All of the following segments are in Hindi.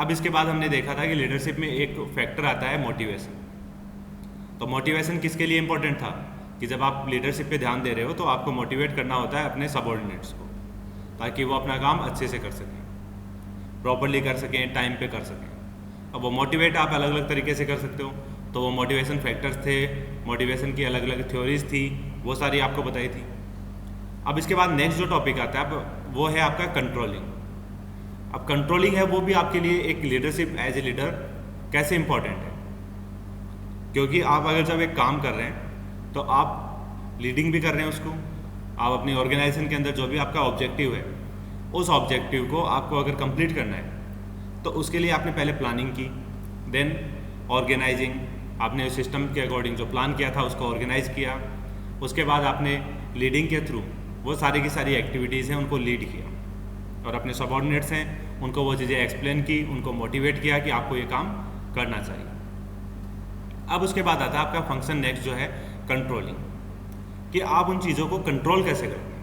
अब इसके बाद हमने देखा था कि लीडरशिप में एक फैक्टर आता है मोटिवेशन। तो मोटिवेशन किसके लिए इंपॉर्टेंट था कि जब आप लीडरशिप पे ध्यान दे रहे हो तो आपको मोटिवेट करना होता है अपने सबऑर्डिनेट्स को, ताकि वो अपना काम अच्छे से कर सकें, प्रॉपरली कर सकें, टाइम पे कर सकें। अब वो मोटिवेट आप अलग अलग तरीके से कर सकते हो, तो वो मोटिवेशन फैक्टर्स थे, मोटिवेशन की अलग अलग थ्योरीज थी, वो सारी आपको बताई थी। अब इसके बाद नेक्स्ट जो टॉपिक आता है अब वो है आपका कंट्रोलिंग। अब कंट्रोलिंग है वो भी आपके लिए एक लीडरशिप एज ए लीडर कैसे इंपॉर्टेंट है, क्योंकि आप अगर जब एक काम कर रहे हैं तो आप लीडिंग भी कर रहे हैं उसको, आप अपनी ऑर्गेनाइजेशन के अंदर जो भी आपका ऑब्जेक्टिव है उस ऑब्जेक्टिव को आपको अगर कंप्लीट करना है तो उसके लिए आपने पहले प्लानिंग की, देन ऑर्गेनाइजिंग, आपने उस सिस्टम के अकॉर्डिंग जो प्लान किया था उसको ऑर्गेनाइज किया, उसके बाद आपने लीडिंग के थ्रू वो सारी की सारी एक्टिविटीज़ हैं उनको लीड किया, और अपने सबऑर्डिनेट्स हैं उनको वो चीज़ें एक्सप्लेन की, उनको मोटिवेट किया कि आपको ये काम करना चाहिए। अब उसके बाद आता है आपका फंक्शन नेक्स्ट जो है कंट्रोलिंग, कि आप उन चीज़ों को कंट्रोल कैसे करते हैं।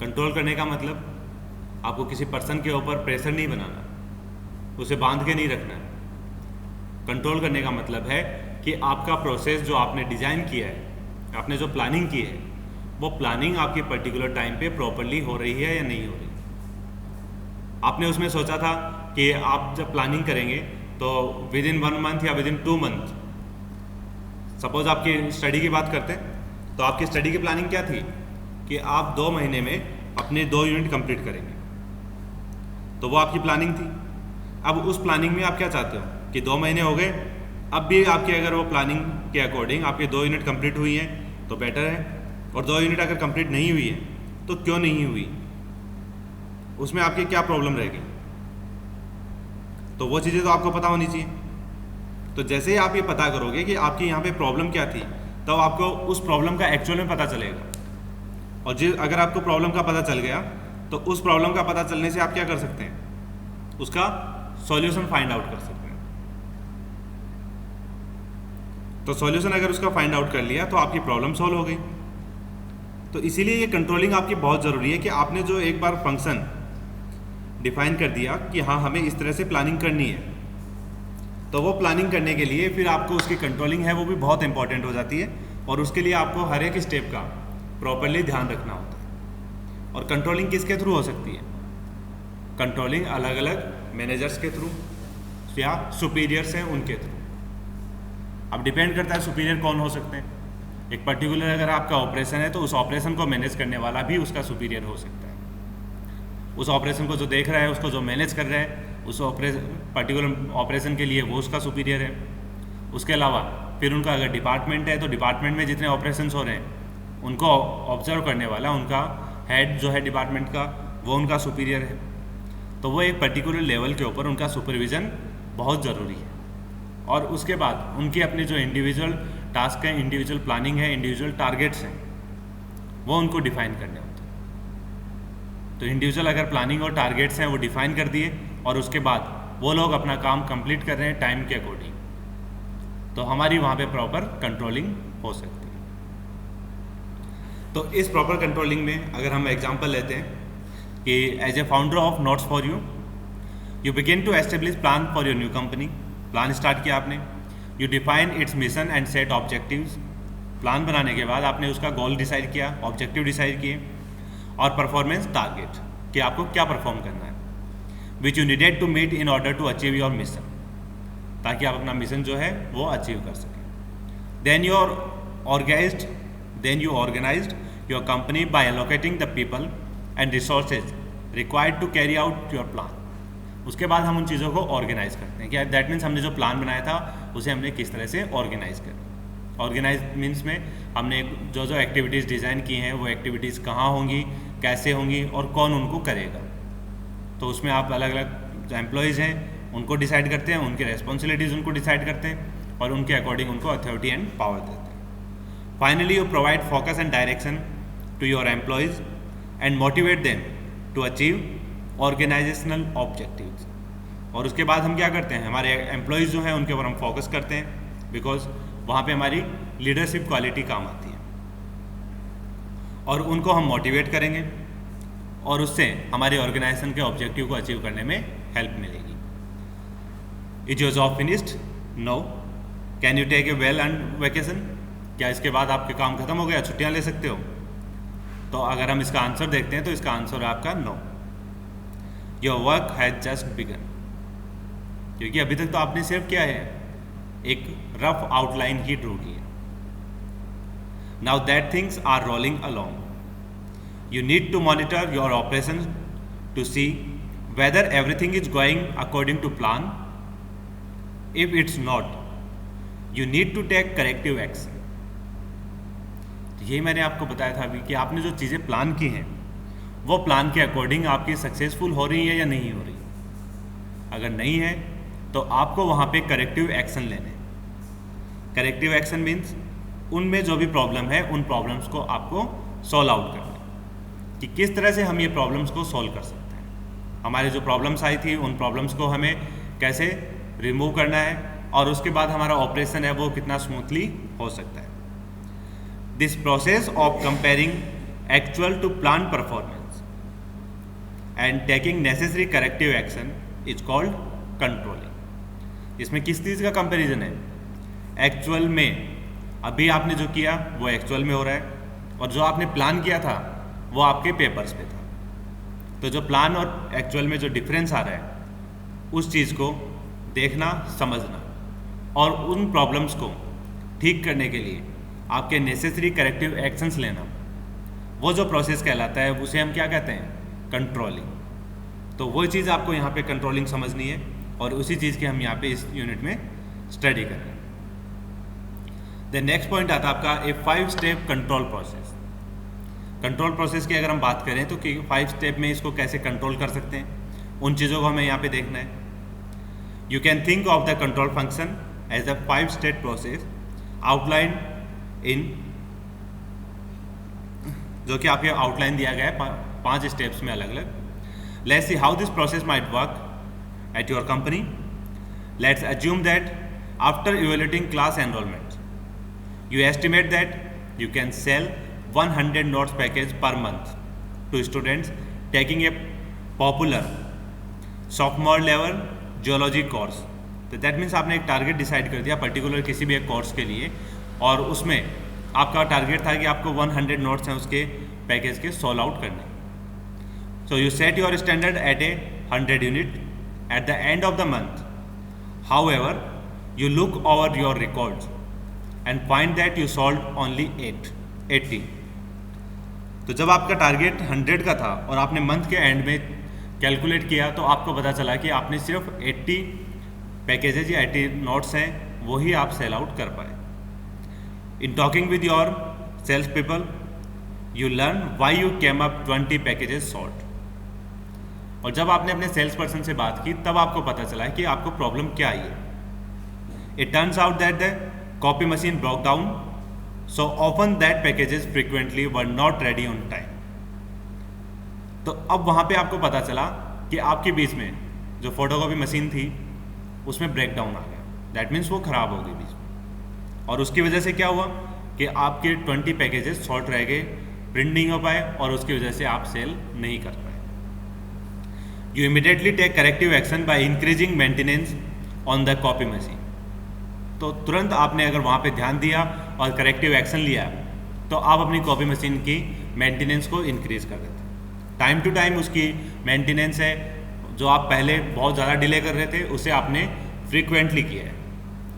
कंट्रोल करने का मतलब आपको किसी पर्सन के ऊपर प्रेशर नहीं बनाना, उसे बांध के नहीं रखना है। कंट्रोल करने का मतलब है कि आपका प्रोसेस जो आपने डिज़ाइन किया है, आपने जो प्लानिंग की है, वो प्लानिंग आपकी पर्टिकुलर टाइम पे प्रॉपरली हो रही है या नहीं हो रही। आपने उसमें सोचा था कि आप जब प्लानिंग करेंगे तो विद इन 1 मंथ या विद इन 2 मंथ, सपोज आपकी स्टडी की बात करते हैं तो आपकी स्टडी की प्लानिंग क्या थी कि आप 2 महीने में अपने 2 यूनिट कंप्लीट करेंगे, तो वो आपकी प्लानिंग थी। अब उस प्लानिंग में आप क्या चाहते हो कि 2 महीने हो गए, अब भी आपकी अगर वो प्लानिंग के अकॉर्डिंग आपके 2 यूनिट कंप्लीट हुई हैं तो बेटर है, और 2 यूनिट अगर कंप्लीट नहीं हुई है तो क्यों नहीं हुई, उसमें आपकी क्या प्रॉब्लम रहेगी, तो वो चीज़ें तो आपको पता होनी चाहिए। तो जैसे ही आप ये पता करोगे कि आपकी यहाँ पे प्रॉब्लम क्या थी, तब आपको उस प्रॉब्लम का एक्चुअल में पता चलेगा, और अगर आपको प्रॉब्लम का पता चल गया तो उस प्रॉब्लम का पता चलने से आप क्या कर सकते हैं, उसका सॉल्यूशन फाइंड आउट कर सकते हैं। तो सॉल्यूशन अगर उसका फाइंड आउट कर लिया तो आपकी प्रॉब्लम सॉल्व हो गई। तो इसीलिए ये कंट्रोलिंग आपकी बहुत ज़रूरी है कि आपने जो एक बार फंक्शन डिफाइन कर दिया कि हाँ हमें इस तरह से प्लानिंग करनी है, तो वो प्लानिंग करने के लिए फिर आपको उसकी कंट्रोलिंग है वो भी बहुत इंपॉर्टेंट हो जाती है, और उसके लिए आपको हर एक स्टेप का प्रॉपरली ध्यान रखना होता है। और कंट्रोलिंग किसके थ्रू हो सकती है, कंट्रोलिंग अलग अलग मैनेजर्स के थ्रू या सुपीरियर्स हैं उनके थ्रू। अब डिपेंड करता है सुपीरियर कौन हो सकते हैं। एक पर्टिकुलर अगर आपका ऑपरेशन है तो उस ऑपरेशन को मैनेज करने वाला भी उसका सुपीरियर हो सकता है। उस ऑपरेशन को जो देख रहा है, उसको जो मैनेज कर रहा है, उस पर्टिकुलर ऑपरेशन के लिए वो उसका सुपीरियर है। उसके अलावा फिर उनका अगर डिपार्टमेंट है तो डिपार्टमेंट में जितने ऑपरेशंस हो रहे हैं उनको ऑब्जर्व करने वाला उनका हेड जो है डिपार्टमेंट का, वो उनका सुपीरियर है। तो वो एक पर्टिकुलर लेवल के ऊपर उनका सुपरविज़न बहुत ज़रूरी है। और उसके बाद उनके अपने जो इंडिविजुअल टास्क हैं, इंडिविजुअल प्लानिंग है, इंडिविजुअल टारगेट्स हैं, वो उनको डिफाइन करने होते हैं। तो इंडिविजुअल अगर प्लानिंग और टारगेट्स हैं वो डिफाइन कर दिए और उसके बाद वो लोग अपना काम कंप्लीट कर रहे हैं टाइम के अकॉर्डिंग, तो हमारी वहाँ पे प्रॉपर कंट्रोलिंग हो सकती है। तो इस प्रॉपर कंट्रोलिंग में अगर हम एग्जांपल लेते हैं कि as a founder of notes for you, you begin to establish plan for your new company. Plan start किया आपने, you define its mission and set objectives. Plan बनाने के बाद आपने उसका गोल डिसाइड किया, ऑब्जेक्टिव डिसाइड किए, और परफॉर्मेंस टारगेट कि आपको क्या परफॉर्म करना है, which you needed to meet in order to achieve your mission, ताकि आप अपना मिशन जो है वो अचीव कर सकें। Then you organized your company by allocating the people and resources required to carry out your plan. उसके बाद हम उन चीज़ों को ऑर्गेनाइज करते हैं। क्या दैट मीन्स हमने जो प्लान बनाया था उसे हमने किस तरह से ऑर्गेनाइज किया। ऑर्गेनाइज मीन्स में हमने जो जो एक्टिविटीज़ डिज़ाइन की हैं वो एक्टिविटीज़ कहाँ होंगी, कैसे होंगी और कौन उनको करेगा। तो उसमें आप अलग अलग जो एम्प्लॉयज़ हैं उनको डिसाइड करते हैं, उनकी रेस्पॉन्सिबिलिटीज़ उनको डिसाइड करते हैं और उनके अकॉर्डिंग उनको अथॉरिटी एंड पावर देते हैं। Finally you provide focus and direction to your employees and motivate them to achieve organizational objectives. और उसके बाद हम क्या करते हैं, हमारे एम्प्लॉयज़ जो हैं उनके ऊपर हम फोकस करते हैं, बिकॉज वहाँ पे हमारी लीडरशिप क्वालिटी काम आती है, और उनको हम मोटिवेट करेंगे और उससे हमारे ऑर्गेनाइजेशन के ऑब्जेक्टिव को अचीव करने में हेल्प मिलेगी। Is your job finished? No. Can you take a well earned vacation? क्या इसके बाद आपके काम खत्म हो गया, छुट्टियां ले सकते हो? तो अगर हम इसका आंसर देखते हैं तो इसका आंसर है आपका no. Your work has just begun, क्योंकि अभी तक तो आपने सिर्फ क्या है, एक रफ आउटलाइन ही ड्रॉ की है। Now that things are rolling along, you need to monitor your operation to see whether everything is going according to plan. If it's not, you need to take corrective action. तो यही मैंने आपको बताया था अभी कि आपने जो चीज़ें प्लान की हैं वो प्लान के अकॉर्डिंग आपकी सक्सेसफुल हो रही है या नहीं हो रही। अगर नहीं है तो आपको वहाँ पे करेक्टिव एक्शन लेने। करेक्टिव एक्शन मीन्स उनमें जो भी प्रॉब्लम है उन प्रॉब्लम्स को आपको सॉल्व आउट करना, कि किस तरह से हम ये प्रॉब्लम्स को सॉल्व कर सकते हैं। हमारे जो प्रॉब्लम्स आई थी उन प्रॉब्लम्स को हमें कैसे रिमूव करना है और उसके बाद हमारा ऑपरेशन है वो कितना स्मूथली हो सकता है। This process of comparing actual to plan performance and taking necessary corrective action is called controlling. इसमें किस चीज़ का कंपैरिजन है? एक्चुअल में अभी आपने जो किया वो एक्चुअल में हो रहा है और जो आपने प्लान किया था वो आपके पेपर्स पे था। तो जो प्लान और एक्चुअल में जो डिफरेंस आ रहा है उस चीज़ को देखना, समझना और उन प्रॉब्लम्स को ठीक करने के लिए आपके नेसेसरी करेक्टिव एक्शंस लेना, वो जो प्रोसेस कहलाता है उसे हम क्या कहते हैं? कंट्रोलिंग। तो वो चीज़ आपको यहाँ पे कंट्रोलिंग समझनी है और उसी चीज़ की हम यहाँ पे इस यूनिट में स्टडी कर रहे हैं। द नेक्स्ट पॉइंट आता है आपका ए 5 step control process. Control process की अगर हम बात करें तो कि 5 स्टेप में इसको कैसे कंट्रोल कर सकते हैं, उन चीज़ों को हमें यहाँ पे देखना है। You can think of the control function as a 5 step process outline in, जो कि आपके आउटलाइन दिया गया है 5 स्टेप्स में अलग अलग। Let's see how this process might work at your company. Let's assume that after evaluating class enrolment you estimate that you can sell 100 notes package per month to students taking a popular sophomore level geology course। तो दैट मीन्स आपने एक टारगेट डिसाइड कर दिया पर्टिकुलर किसी भी एक कोर्स के लिए और उसमें आपका टारगेट था कि आपको 100 नोट्स हैं उसके पैकेज के सॉल्व आउट करने। So you set your standard at a 100 unit at the end of the month. However you look over your records and find that you solve only 80। तो जब आपका टारगेट 100 का था और आपने मंथ के एंड में कैलकुलेट किया तो आपको पता चला कि आपने सिर्फ 80 पैकेजेज या 80 नोट्स हैं वही आप सेल आउट कर पाए। In talking with your sales people you learn why you came up 20 packages short. और जब आपने अपने सेल्स पर्सन से बात की तब आपको पता चला कि आपको प्रॉब्लम क्या आई है। It turns out that the copy machine broke down, so often that packages frequently were not ready on time। तो अब वहाँ पे आपको पता चला कि आपके बीच में जो फोटोकॉपी मशीन थी उसमें ब्रेकडाउन आ गया, दैट मीन्स वो ख़राब हो गई बीच में और उसकी वजह से क्या हुआ कि आपके 20 पैकेजेस शॉर्ट रह गए, प्रिंट नहीं हो पाए और उसकी वजह से आप सेल नहीं कर पाए। You immediately take corrective action by increasing maintenance on the copy machine. तो तुरंत आपने अगर वहाँ पे ध्यान दिया और करेक्टिव एक्शन लिया तो आप अपनी कॉपी मशीन की मेंटेनेंस को इंक्रीज़ कर देते हैं। टाइम टू टाइम उसकी मेंटेनेंस है जो आप पहले बहुत ज़्यादा डिले कर रहे थे उसे आपने फ्रीक्वेंटली किया है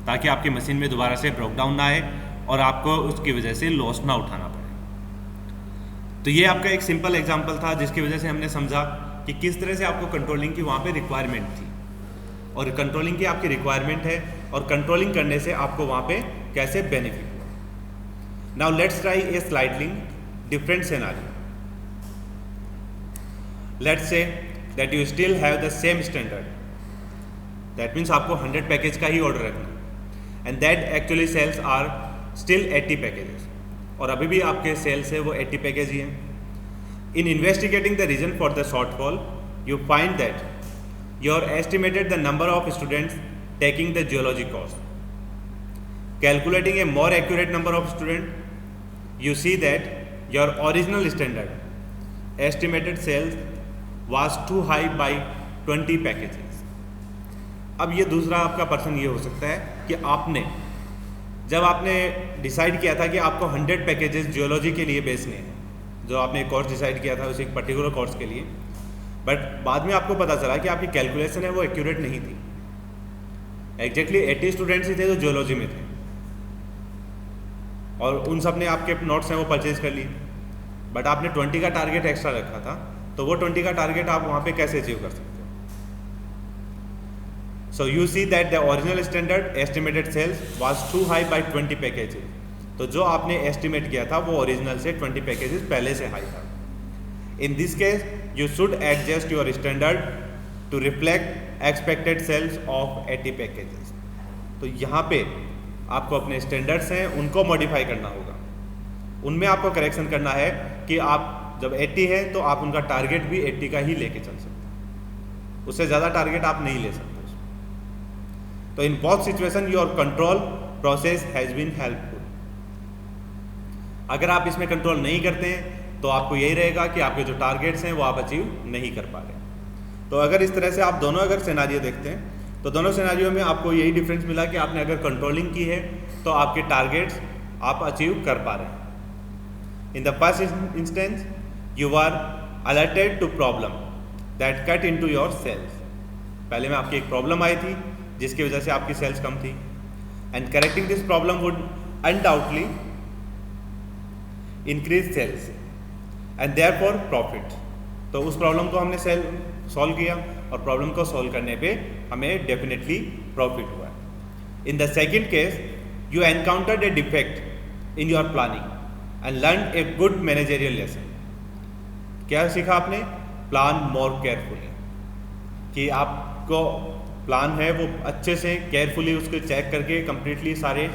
ताकि आपकी मशीन में दोबारा से ब्रेकडाउन ना आए और आपको उसकी वजह से लॉस ना उठाना पड़े। तो ये आपका एक सिंपल एग्जाम्पल था जिसकी वजह से हमने समझा कि किस तरह से आपको कंट्रोलिंग की वहाँ पे रिक्वायरमेंट थी और कंट्रोलिंग की आपकी रिक्वायरमेंट है और कंट्रोलिंग करने से आपको वहाँ पे कैसे बेनिफिट हुआ। Now let's try a slightly different scenario. Let's say that you still have the same standard, that means आपको 100 पैकेज का ही ऑर्डर रखना and that actually sales are still 80 packages और अभी भी आपके सेल्स है वो 80 पैकेज ही हैं। In investigating the reason for the shortfall you find that you are estimated the number of students taking the geology course. Calculating a more accurate number of students, you see that your original standard estimated sales was too high by 20 packages. अब ये दूसरा आपका पर्सन ये हो सकता है कि जब आपने डिसाइड किया था कि आपको 100 पैकेजेस जियोलॉजी के लिए बेचने हैं, जो आपने कोर्स डिसाइड किया था उस एक पर्टिकुलर कोर्स के लिए, बट बाद में आपको पता चला कि आपकी कैलकुलेशन है वो एक्यूरेट नहीं थी। एग्जैक्टली 80 स्टूडेंट्स ही थे जो जियोलॉजी में थे और उन सब ने आपके नोट्स हैं वो परचेज कर लिए, बट आपने 20 का टारगेट एक्स्ट्रा रखा था, तो वो 20 का टारगेट आप वहाँ पे कैसे अचीव कर सकते हो? So you see that the original standard estimated sales was too high by 20 packages. तो जो आपने एस्टिमेट किया था वो ओरिजिनल से 20 पैकेजेस पहले से हाई था। In this case you should adjust your standard to reflect expected sales of 80 packages। तो यहाँ पे आपको अपने स्टैंडर्ड्स हैं उनको मॉडिफाई करना होगा, उनमें आपको करेक्शन करना है कि आप जब 80 है तो आप उनका टारगेट भी 80 का ही लेके चल सकते हैं, उससे ज़्यादा टारगेट आप नहीं ले सकते। तो in both situation your control process has been helpful. अगर आप इसमें कंट्रोल नहीं करते हैं तो आपको यही रहेगा कि आपके जो टारगेट्स हैं वो आप अचीव नहीं कर पा रहे। तो अगर इस तरह से आप दोनों अगर सिनेरियो देखते हैं तो दोनों सिनेरियो में आपको यही डिफरेंस मिला कि आपने अगर कंट्रोलिंग की है तो आपके टारगेट्स आप अचीव कर पा रहे हैं। In the first instance you are alerted to problem that cut into your sales. पहले में आपकी एक प्रॉब्लम आई थी जिसकी वजह से आपकी सेल्स कम थी, and correcting this problem would undoubtedly increase sales and therefore profit. तो उस प्रॉब्लम को हमने सॉल्व किया और प्रॉब्लम को सॉल्व करने पे हमें डेफिनेटली प्रॉफिट हुआ। In the second case you encountered A defect in your planning and learn a good managerial lesson. क्या सीखा आपने? प्लान मोर केयरफुली, कि आपको प्लान है वो अच्छे से केयरफुली उसको चेक करके कंप्लीटली सारे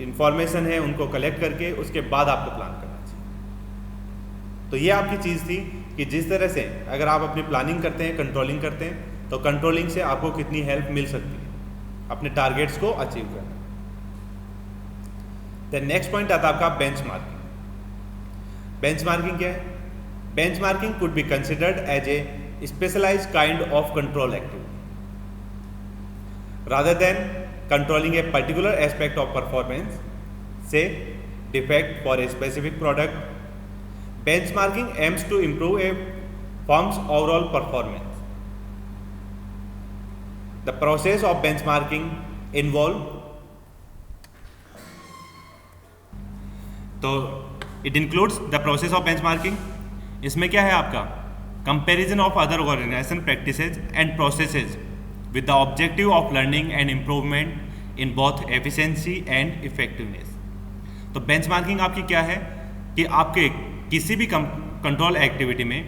इंफॉर्मेशन है उनको कलेक्ट करके उसके बाद आपको प्लान करना। तो ये आपकी चीज़ थी कि जिस तरह से अगर आप अपनी प्लानिंग करते हैं, कंट्रोलिंग करते हैं, तो कंट्रोलिंग से आपको कितनी हेल्प मिल सकती है अपने टारगेट्स को अचीव करने। द नेक्स्ट पॉइंट आता है आपका बेंचमार्किंग। बेंचमार्किंग क्या है? Benchmarking could be considered as a specialised kind of control activity rather than controlling a particular aspect of performance, say defect for a specific product. Benchmarking aims to improve a firm's overall performance. The process of benchmarking involve तो it includes the process of benchmarking। इसमें क्या है आपका comparison of other organization practices and processes with the objective of learning and improvement in both efficiency and effectiveness। तो benchmarking आपकी क्या है कि आपके किसी भी कंट्रोल एक्टिविटी में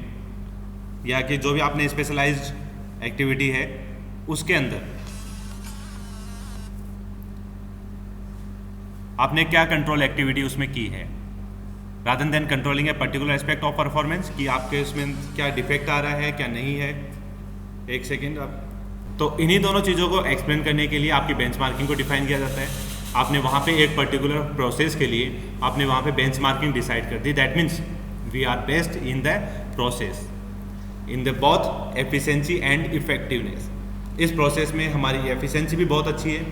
या कि जो भी आपने स्पेशलाइज्ड एक्टिविटी है उसके अंदर आपने क्या कंट्रोल एक्टिविटी उसमें की है, rather than controlling a particular aspect of performance, कि आपके उसमें क्या डिफेक्ट आ रहा है क्या नहीं है। एक सेकेंड आप, तो इन्हीं दोनों चीज़ों को एक्सप्लेन करने के लिए आपकी बेंचमार्किंग को डिफाइन किया जाता है। आपने वहाँ पे एक पर्टिकुलर प्रोसेस के लिए आपने वहाँ पे बेंचमार्किंग डिसाइड कर दी। That means we are best in the process in the both efficiency and effectiveness. इस प्रोसेस में हमारी एफिशिएंसी भी बहुत अच्छी है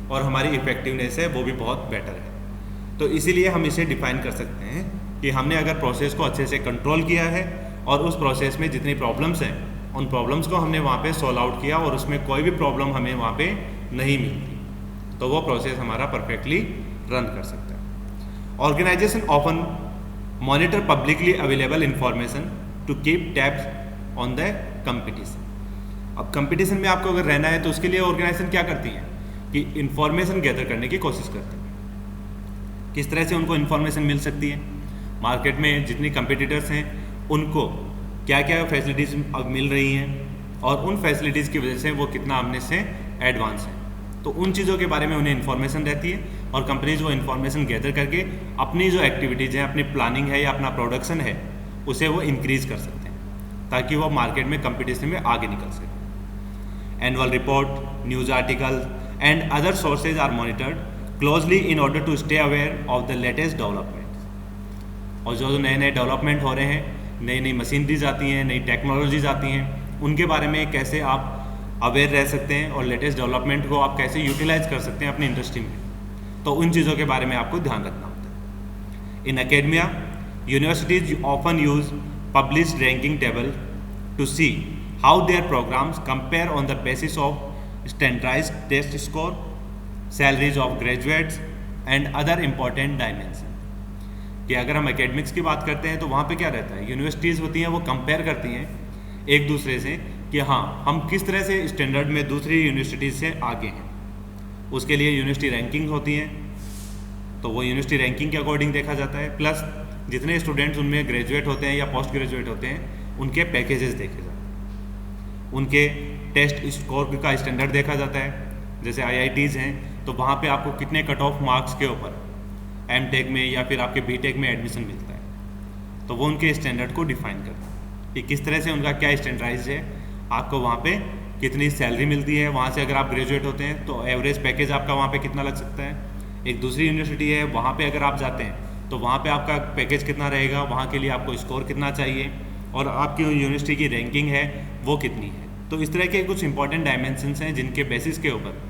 और हमारी इफेक्टिवनेस है वो भी बहुत बेटर है। तो इसीलिए हम इसे डिफाइन कर सकते हैं कि हमने अगर प्रोसेस को अच्छे से कंट्रोल किया है और उस प्रोसेस में जितनी प्रॉब्लम्स हैं उन प्रॉब्लम्स को हमने वहाँ पे सॉल्व आउट किया और उसमें कोई भी प्रॉब्लम हमें वहाँ पे नहीं मिलती, तो वो प्रोसेस हमारा परफेक्टली रन कर सकता है। Organization often monitor publicly available information to keep tabs on the competition. अब कंपटीशन में आपको अगर रहना है तो उसके लिए ऑर्गेनाइजेशन क्या करती है कि इंफॉर्मेशन गैदर करने की कोशिश करते हैं। किस तरह से उनको इंफॉर्मेशन मिल सकती है, मार्केट में जितनी कंपटीटर्स हैं उनको क्या क्या फैसिलिटीज़ अब मिल रही हैं और उन फैसिलिटीज़ की वजह से वो कितना हमने से एडवांस है, तो उन चीज़ों के बारे में उन्हें इन्फॉर्मेशन रहती है और कंपनीज वो इन्फॉर्मेशन गैदर करके अपनी जो एक्टिविटीज़ हैं, अपनी प्लानिंग है या अपना प्रोडक्शन है उसे वो इंक्रीज़ कर सकते हैं ताकि वो मार्केट में कंपटीशन में आगे निकल सके। Annual report, news article and other sources are monitored closely in order to stay aware of the latest development. और जो नए नए डेवलपमेंट हो रहे हैं, नई नई मशीनरीज आती हैं, नई टेक्नोलॉजीज आती हैं, उनके बारे में कैसे आप अवेयर रह सकते हैं और लेटेस्ट डेवलपमेंट को आप कैसे यूटिलाइज कर सकते हैं अपनी इंडस्ट्री में, तो उन चीज़ों के बारे में आपको ध्यान रखना होता है। In academia universities often use published ranking table to see how their programmes compare on the basis of standardised test score, salaries of graduates and other important dimension. कि अगर हम एकेडमिक्स की बात करते हैं तो वहाँ पे क्या रहता है, यूनिवर्सिटीज़ होती हैं वो कंपेयर करती हैं एक दूसरे से कि हाँ हम किस तरह से स्टैंडर्ड में दूसरी यूनिवर्सिटीज़ से आगे हैं। उसके लिए यूनिवर्सिटी रैंकिंग होती हैं, तो वो यूनिवर्सिटी रैंकिंग के अकॉर्डिंग देखा जाता है, प्लस जितने स्टूडेंट्स उनमें ग्रेजुएट होते हैं या पोस्ट ग्रेजुएट होते हैं उनके पैकेजेस देखे जाते हैं, उनके टेस्ट स्कोर का स्टैंडर्ड देखा जाता है। जैसे IITs हैं तो वहाँ पे आपको कितने कट ऑफ मार्क्स के ऊपर M.Tech में या फिर आपके B.Tech में एडमिशन मिलता है, तो वो उनके स्टैंडर्ड को डिफाइन करता है कि किस तरह से उनका क्या स्टैंडर्डाइज है, आपको वहाँ पे कितनी सैलरी मिलती है। वहाँ से अगर आप ग्रेजुएट होते हैं तो एवरेज पैकेज आपका वहाँ पे कितना लग सकता है। एक दूसरी यूनिवर्सिटी है वहाँ पे अगर आप जाते हैं तो वहाँ पे आपका पैकेज कितना रहेगा, वहाँ के लिए आपको स्कोर कितना चाहिए और आपकी यूनिवर्सिटी की रैंकिंग है वो कितनी है। तो इस तरह के कुछ इंपॉर्टेंट डायमेंशंस हैं जिनके बेसिस के ऊपर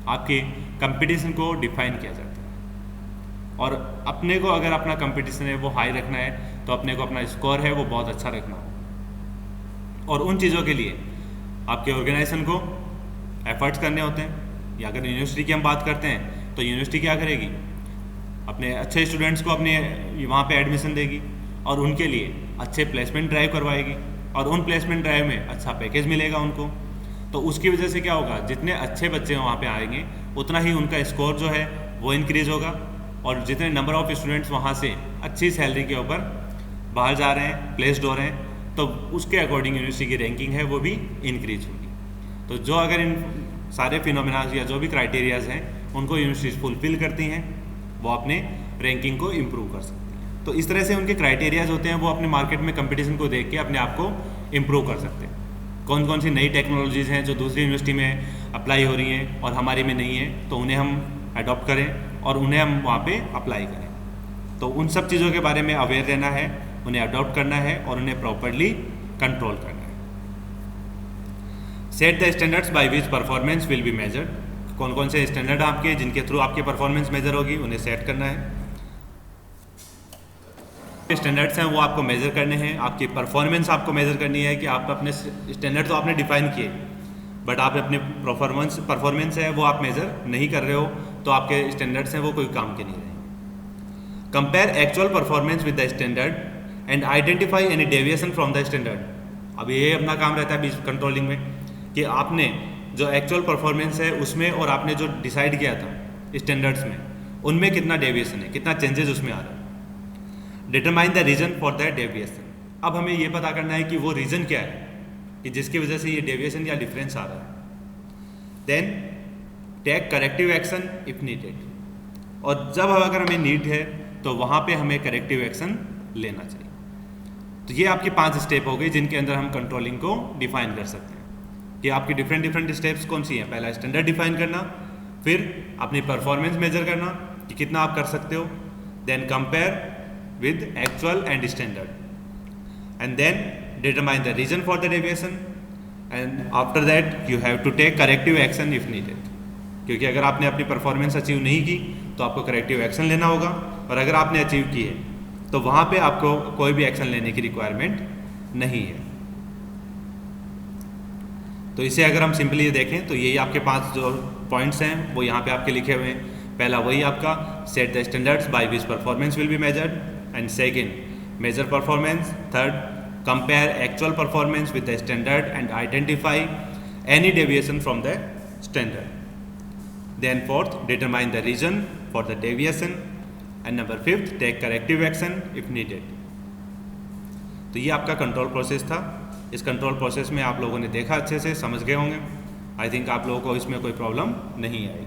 आपके कंपटीशन को डिफाइन किया जाता है। और अपने को अगर अपना कंपटीशन है वो हाई रखना है तो अपने को अपना स्कोर है वो बहुत अच्छा रखना हो, और उन चीज़ों के लिए आपके ऑर्गेनाइजेशन को एफर्ट्स करने होते हैं। या अगर यूनिवर्सिटी की हम बात करते हैं तो यूनिवर्सिटी क्या करेगी, अपने अच्छे स्टूडेंट्स को अपने वहाँ पे एडमिशन देगी और उनके लिए अच्छे प्लेसमेंट ड्राइव करवाएगी, और उन प्लेसमेंट ड्राइव में अच्छा पैकेज मिलेगा उनको। तो उसकी वजह से क्या होगा, जितने अच्छे बच्चे वहाँ पे आएंगे उतना ही उनका स्कोर जो है वो इंक्रीज़ होगा, और जितने नंबर ऑफ़ स्टूडेंट्स वहाँ से अच्छी सैलरी के ऊपर बाहर जा रहे हैं, प्लेस्ड हो रहे हैं, तो उसके अकॉर्डिंग यूनिवर्सिटी की रैंकिंग है वो भी इंक्रीज होगी। तो जो अगर इन सारे फिनोमेनाज या जो भी क्राइटेरियाज हैं उनको यूनिवर्सिटीज फुलफिल करती हैं वो अपने रैंकिंग को इम्प्रूव कर सकती हैं। तो इस तरह से उनके क्राइटेरियाज होते हैं, वो अपने मार्केट में कंपटीशन को देख के अपने आप को इम्प्रूव कर सकते हैं। कौन कौन सी नई टेक्नोलॉजीज़ हैं जो दूसरी यूनिवर्सिटी में अप्लाई हो रही हैं और हमारी में नहीं है, तो उन्हें हम अडॉप्ट करें और उन्हें हम वहाँ पे अप्लाई करें। तो उन सब चीज़ों के बारे में अवेयर रहना है, उन्हें अडॉप्ट करना है और उन्हें प्रॉपरली कंट्रोल करना है। Set the standards by which performance will be measured. कौन कौन से स्टैंडर्ड आपके जिनके थ्रू आपकी परफॉर्मेंस मेजर होगी, उन्हें सेट करना है। स्टैंडर्ड्स हैं वो आपको मेजर करने हैं, आपकी परफॉर्मेंस आपको मेजर करनी है कि आप अपने स्टैंडर्ड तो आपने डिफाइन किए बट आप अपने परफॉर्मेंस है वो आप मेजर नहीं कर रहे हो, तो आपके स्टैंडर्ड्स हैं वो कोई काम के नहीं रहे। Compare actual performance with the standard and identify any deviation from the standard. अब ये अपना काम रहता है बीच कंट्रोलिंग में कि आपने जो एक्चुअल परफॉर्मेंस है उसमें और आपने जो डिसाइड किया था स्टैंडर्ड्स में उनमें कितना डेविएशन है, कितना चेंजेस उसमें आ रहा है। Determine the reason for the deviation. अब हमें ये पता करना है कि वो रीज़न क्या है कि जिसकी वजह से ये डेविएशन या डिफरेंस आ रहा है। Then take corrective action if needed. और जब अगर हमें नीड है तो वहाँ पे हमें करेक्टिव एक्शन लेना चाहिए। तो ये आपकी 5 स्टेप हो गई जिनके अंदर हम कंट्रोलिंग को डिफाइन कर सकते हैं कि आपकी डिफरेंट स्टेप्स कौन सी हैं। पहला स्टैंडर्ड डिफाइन करना, फिर अपनी परफॉर्मेंस मेजर करना कि कितना आप कर सकते हो, then compare with actual and standard, and then determine the reason for the deviation, and after that you have to take corrective action if needed। क्योंकि अगर आपने अपनी परफॉर्मेंस अचीव नहीं की तो आपको करेक्टिव एक्शन लेना होगा, और अगर आपने अचीव की है तो वहाँ पे आपको कोई भी एक्शन लेने की रिक्वायरमेंट नहीं है। तो इसे अगर हम सिंपली देखें तो यही आपके 5 जो पॉइंट्स हैं वो यहाँ पे आपके लिखे हुए हैं। पहला वही आपका set the standards by which performance will be measured, and second measure performance, third compare actual performance with the standard and identify any deviation from the standard, then fourth determine the reason for the deviation, and number 5th take corrective action if needed। तो ये आपका कंट्रोल प्रोसेस था। इस कंट्रोल प्रोसेस में आप लोगों ने देखा, अच्छे से समझ गए होंगे। आई थिंक आप लोगों को इसमें कोई प्रॉब्लम नहीं आएगी।